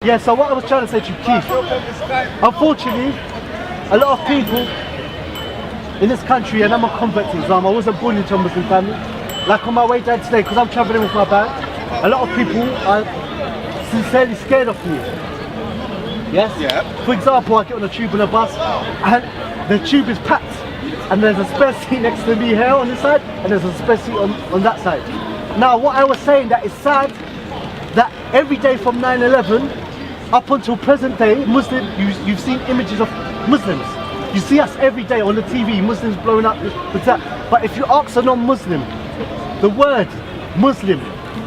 Yeah, so what I was trying to say to you, Keith, unfortunately, a lot of people in this country, and I'm a convert to Islam, I wasn't born into a Muslim family. Like on my way down today, because I'm travelling with my bag, a lot of people are sincerely scared of me. Yes? Yeah. For example, I get on a tube and a bus, and the tube is packed, and there's a spare seat next to me here on this side, and there's a spare seat on that side. Now, what I was saying, that it's sad that every day from 9/11 up until present day, you've seen images of Muslims. You see us every day on the TV, Muslims blowing up with that. But if you ask a non-Muslim, the word Muslim,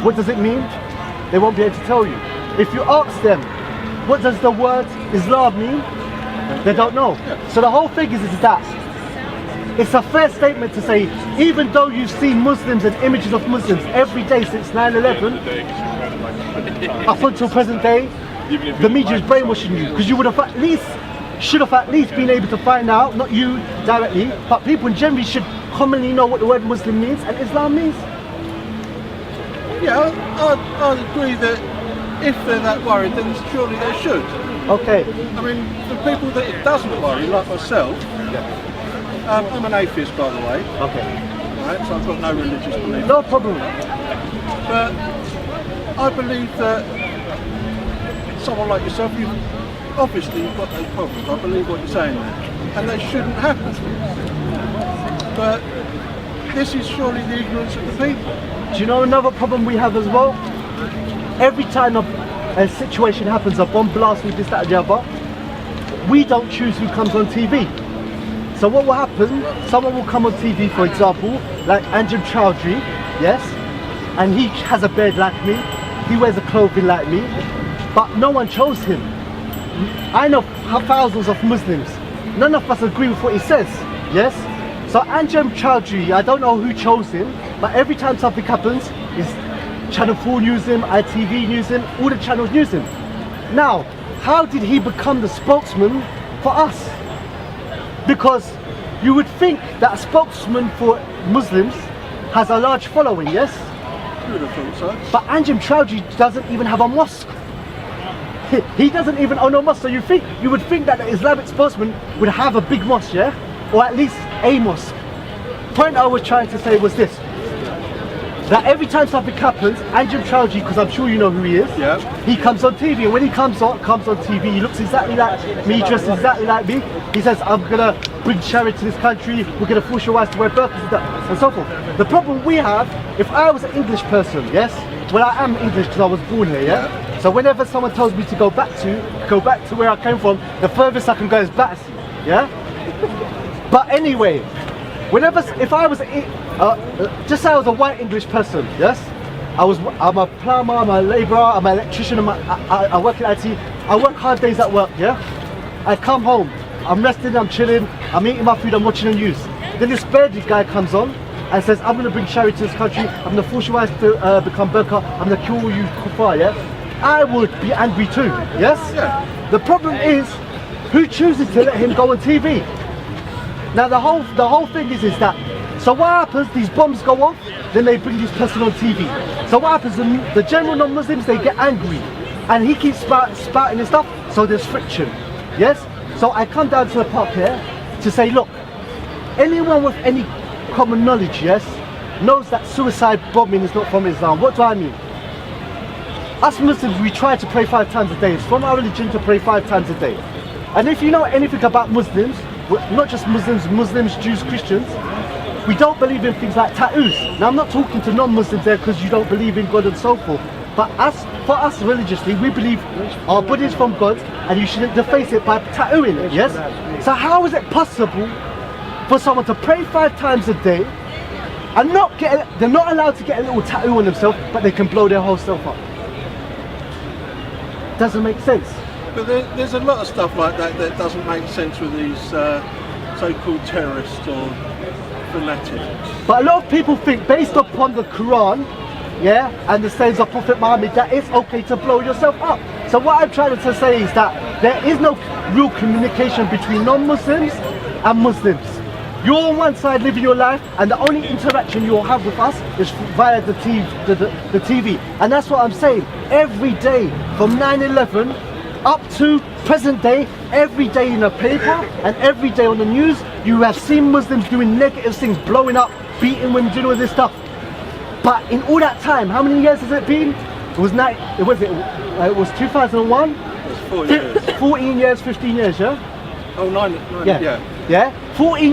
what does it mean? They won't be able to tell you. If you ask them, what does the word Islam mean? They don't know. So the whole thing is that it's a fair statement to say, even though you've seen Muslims and images of Muslims every day since 9/11, up until present day, the media is brainwashing you, because you would have should have at least been able to find out, not you directly, but people in general should commonly know what the word Muslim means and Islam means. Yeah, I'd agree that if they're that worried, then surely they should. Okay. I mean, for people that it doesn't worry, like myself, I'm an atheist, by the way. Okay. Right, so I've got no religious belief. No problem. But I believe that someone like yourself, obviously you've got those problems. I believe what you're saying there, and they shouldn't happen. But this is surely the ignorance of the people. Do you know another problem we have as well? Every time a situation happens, a bomb blast with this, that, and the other, we don't choose who comes on TV. So what will happen? Someone will come on TV, for example, like Anjem Chowdhury, yes, and he has a beard like me, he wears a clothing like me, but no one chose him. I know thousands of Muslims, none of us agree with what he says, yes? So Anjem Chowdhury, I don't know who chose him, but every time something happens, Channel 4 news him, ITV news him, all the channels news him. Now, how did he become the spokesman for us? Because you would think that a spokesman for Muslims has a large following, yes? You would have thought so. But Anjem Chowdhury doesn't even have a mosque. He doesn't even own a mosque, so you would think that the Islamic spokesman would have a big mosque, yeah? Or at least a mosque. The point I was trying to say was this, that every time something happens, Anjem Chowdhury, because I'm sure you know who he is, he comes on TV, and when he comes on TV, he looks exactly like me, dressed exactly like me. He says, I'm gonna bring Sharia to this country, we're gonna force your wives to wear burqas and so forth. The problem we have, if I was an English person, yes, well I am English because I was born here, yeah? So whenever someone tells me to go back to where I came from, the furthest I can go is Battersea, yeah? But anyway, if I was just say I was a white English person, yes? I'm a plumber, I'm a labourer, I'm an electrician, I work in IT, I work hard days at work, yeah? I come home, I'm resting, I'm chilling, I'm eating my food, I'm watching the news. Then this bearded guy comes on and says, I'm going to bring Sharia to this country, I'm going to force you guys to become burqa, I'm going to kill you kuffar, yeah? I would be angry too, yes? Yeah. The problem is, who chooses to let him go on TV? Now the whole thing is that, so what happens, these bombs go off, then they bring this person on TV. So what happens, the general non-Muslims, they get angry, and he keeps spouting and stuff, so there's friction, yes? So I come down to the park here to say, look, anyone with any common knowledge, yes, knows that suicide bombing is not from Islam. What do I mean? Us Muslims, we try to pray 5 times a day. It's from our religion to pray 5 times a day. And if you know anything about Muslims, not just Muslims, Jews, Christians, we don't believe in things like tattoos. Now I'm not talking to non-Muslims there because you don't believe in God and so forth. But for us religiously, we believe our body is from God and you shouldn't deface it by tattooing it, yes? So how is it possible for someone to pray 5 times a day and they're not allowed to get a little tattoo on themselves, but they can blow their whole self up? Doesn't make sense. But there's a lot of stuff like that that doesn't make sense with these so-called terrorists or fanatics. But a lot of people think, based upon the Quran, yeah, and the sayings of Prophet Muhammad, that it's okay to blow yourself up. So what I'm trying to say is that there is no real communication between non-Muslims and Muslims. You're on one side living your life, and the only interaction you'll have with us is via the TV. And that's what I'm saying. Every day from 9/11 up to present day, every day in the paper and every day on the news, you have seen Muslims doing negative things, blowing up, beating women, doing all this stuff. But in all that time, how many years has it been? It was 2001. It's 4 years. 14 years, 15 years, yeah. Oh, nine, Yeah. 14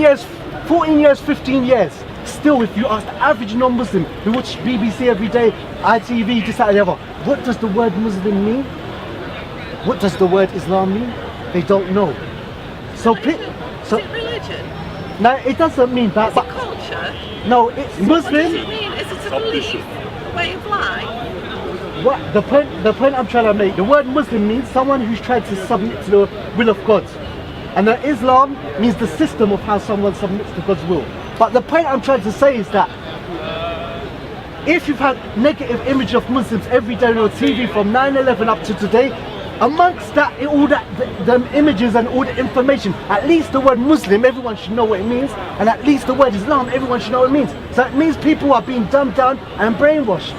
years, 15 years. Still, if you ask the average non-Muslim who watches BBC every day, ITV, this, that, and the other, what does the word Muslim mean? What does the word Islam mean? They don't know. So, Is it religion? no, it doesn't mean that. Is But it culture? no, it's What does Muslim. it mean? Is it a belief? A way of life? What the point I'm trying to make, the word Muslim means someone who's tried to submit to the will of God. And the Islam means the system of how someone submits to God's will. But the point I'm trying to say is that if you've had negative image of Muslims every day on your TV from 9/11 up to today, amongst that, all that the images and all the information, at least the word Muslim, everyone should know what it means, and at least the word Islam, everyone should know what it means. So it means people are being dumbed down and brainwashed.